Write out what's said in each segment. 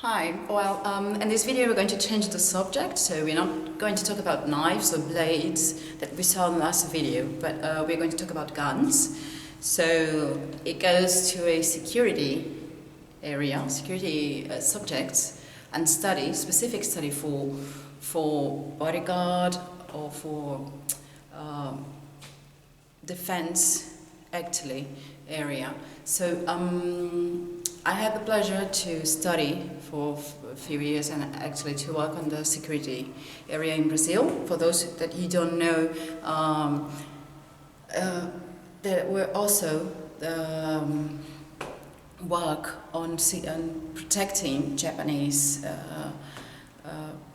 Hi, well, in this video we're going to change the subject, so we're not going to talk about knives or blades that we saw in the last video, but we're going to talk about guns. So it goes to a security area, security subjects and study, specific study for bodyguard or for defense actually area. So I had the pleasure to study for a few years and actually to work on the security area in Brazil. For those that you don't know, there were also work on protecting Japanese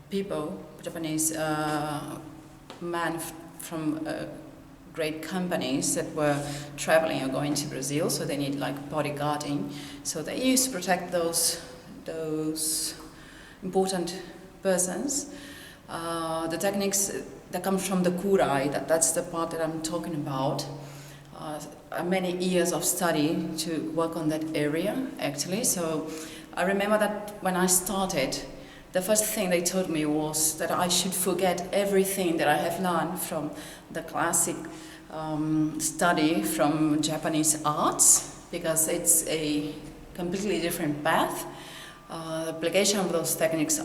people, Japanese men from great companies that were traveling or going to Brazil, so they need like bodyguarding. So they used to protect those important persons. The techniques that come from the kurai, that's the part that I'm talking about. Many years of study to work on that area actually. So I remember that when I started, the first thing they told me was that I should forget everything that I have learned from the classic study from Japanese arts, because it's a completely different path. The application of those techniques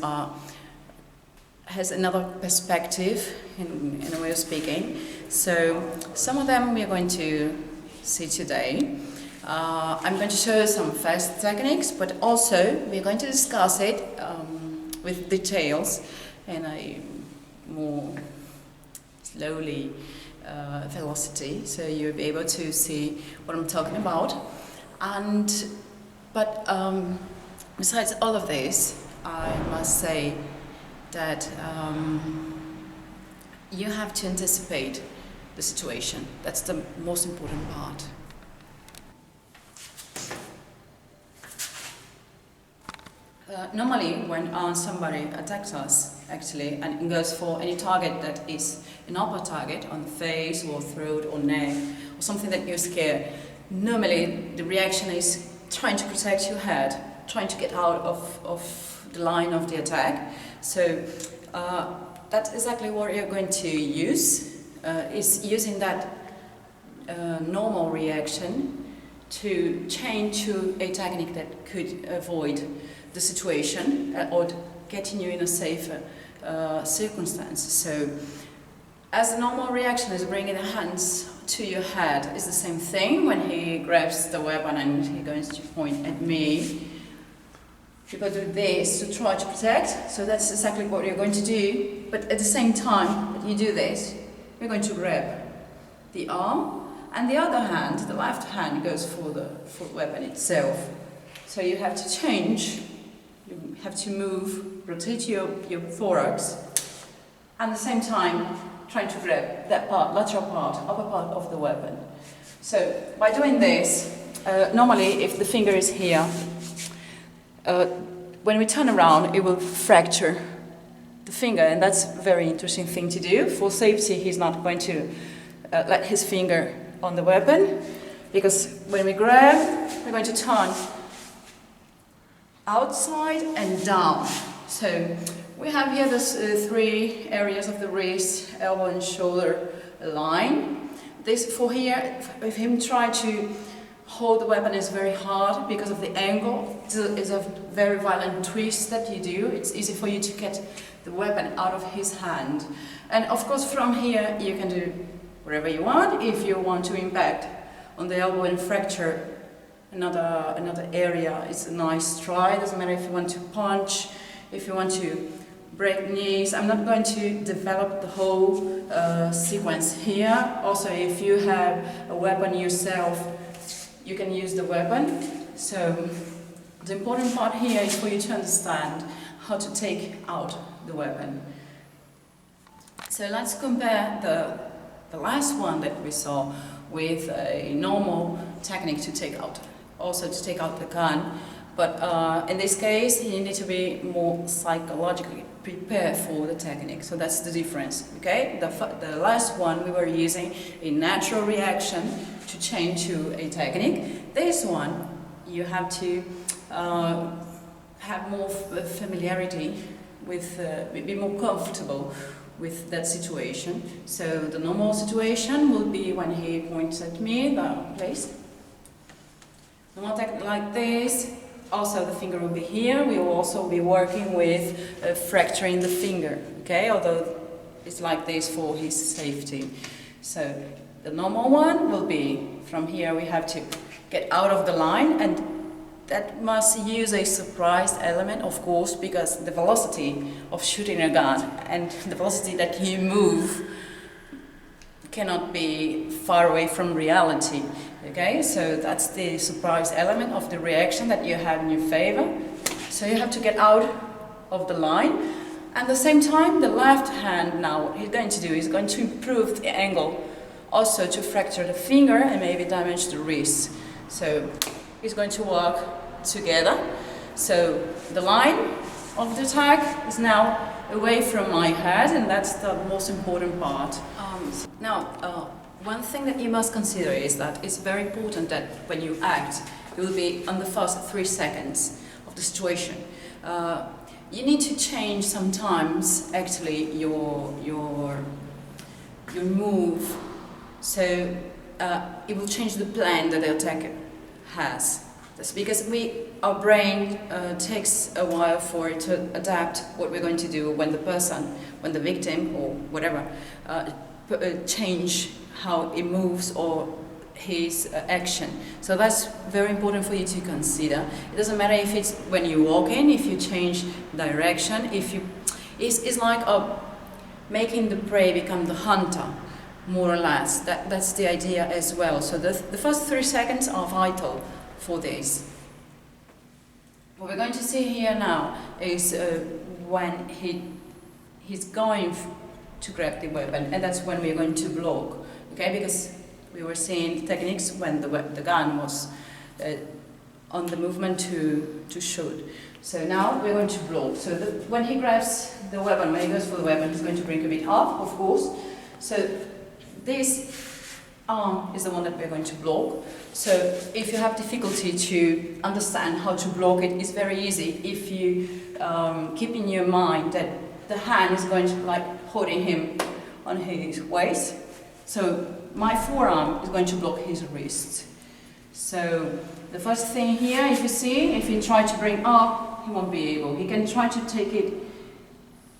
has another perspective in a way of speaking. So some of them we are going to see today. I'm going to show you some fast techniques, but also we're going to discuss it with details in a more slowly velocity, so you'll be able to see what I'm talking about. But besides all of this, I must say that you have to anticipate the situation. That's the most important part. Normally, when somebody attacks us, actually, and it goes for any target that is an upper target on the face or throat or neck or something that you're scared, normally the reaction is trying to protect your head, trying to get out of the line of the attack. So that's exactly what you're going to use, is using that normal reaction to change to a technique that could avoid the situation or getting you in a safer circumstance. So as the normal reaction is bringing the hands to your head, it's the same thing when he grabs the weapon and he's going to point at me. You're going to do this to try to protect, so that's exactly what you're going to do. But at the same time that you do this, you're going to grab the arm, and the other hand, the left hand, goes for the weapon itself. So you have to change, you have to move, rotate your thorax, and at the same time trying to grab that part, lateral part, upper part of the weapon. So by doing this, normally if the finger is here, when we turn around it will fracture the finger, and that's a very interesting thing to do. For safety, he's not going to let his finger on the weapon, because when we grab, we're going to turn outside and down. So we have here the three areas of the wrist, elbow and shoulder line. This for here, if him try to hold the weapon is very hard because of the angle. It's a very violent twist that you do. It's easy for you to get the weapon out of his hand. And of course from here you can do whatever you want. If you want to impact on the elbow and fracture another area, it's a nice try. Doesn't matter if you want to punch, if you want to break knees. I'm not going to develop the whole sequence here. Also, if you have a weapon yourself, you can use the weapon. So the important part here is for you to understand how to take out the weapon. So let's compare the last one that we saw with a normal technique to take out the gun. But in this case, you need to be more psychologically prepared for the technique. So that's the difference, okay? The last one we were using a natural reaction to change to a technique. This one, you have to have more familiarity with, be more comfortable with that situation. So the normal situation will be when he points at me, please. Normal technique like this. Also the finger will be here. We will also be working with fracturing the finger, okay? Although it's like this for his safety. So the normal one will be from here we have to get out of the line, and that must use a surprise element, of course, because the velocity of shooting a gun and the velocity that you move cannot be far away from reality. Okay, so that's the surprise element of the reaction that you have in your favor. So you have to get out of the line. At the same time, the left hand now, what he's going to do is going to improve the angle, also to fracture the finger and maybe damage the wrist. So he's going to work together. So the line of the attack is now away from my head, and that's the most important part. One thing that you must consider is that it's very important that when you act, you will be on the first 3 seconds of the situation. You need to change sometimes actually your move, so it will change the plan that the attacker has. That's because our brain takes a while for it to adapt what we're going to do when the victim or whatever change how it moves or his action. So that's very important for you to consider. It doesn't matter if it's when you walk in, if you change direction, it's like making the prey become the hunter, more or less. That's the idea as well. So the first 3 seconds are vital for this. What we're going to see here now is when he's going to grab the weapon, and that's when we're going to block. Okay, because we were seeing techniques when the gun was on the movement to shoot. So now we're going to block. So when he grabs the weapon, when he goes for the weapon, he's going to bring a bit up, of course. So this arm is the one that we're going to block. So if you have difficulty to understand how to block it, it's very easy if you keep in your mind that the hand is going to like holding him on his waist. So my forearm is going to block his wrist. So the first thing here, if you see, if you try to bring up, he won't be able. He can try to take it.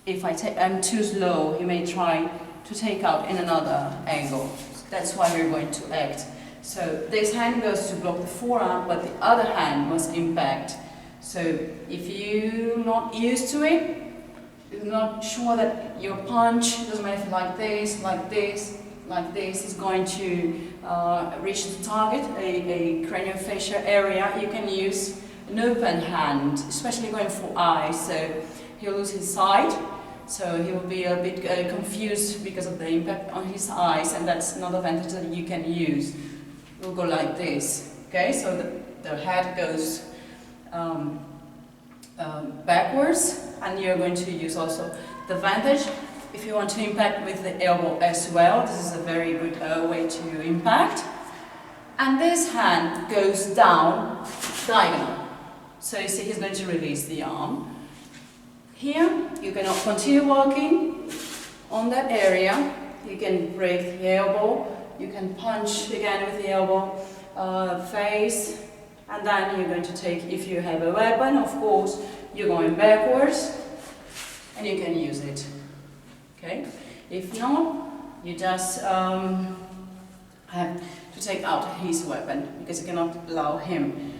If I'm too slow, he may try to take out in another angle. That's why we're going to act. So this hand goes to block the forearm, but the other hand must impact. So if you're not used to it, you're not sure that your punch, doesn't matter if like this, like this, like this, is going to reach the target, a craniofacial area, you can use an open hand, especially going for eyes. So he'll lose his sight, so he will be a bit confused because of the impact on his eyes, and that's another advantage that you can use. We'll go like this, okay? So the head goes backwards, and you're going to use also the advantage if you want to impact with the elbow as well. This is a very good way to impact. And this hand goes down diagonal. So you see he's going to release the arm. Here you can continue walking on that area. You can break the elbow. You can punch again with the elbow, face, and then you're going to take, if you have a weapon, of course, you're going backwards, and you can use it. Okay? If not, you just have to take out his weapon, because you cannot allow him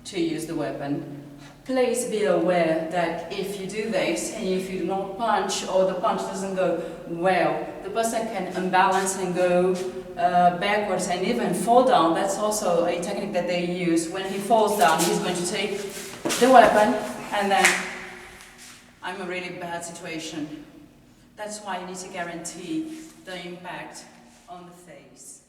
to use the weapon. Please be aware that if you do this, and if you do not punch, or the punch doesn't go well, the person can unbalance and go backwards and even fall down. That's also a technique that they use. When he falls down, he's going to take the weapon, and then I'm a really bad situation. That's why you need to guarantee the impact on the face.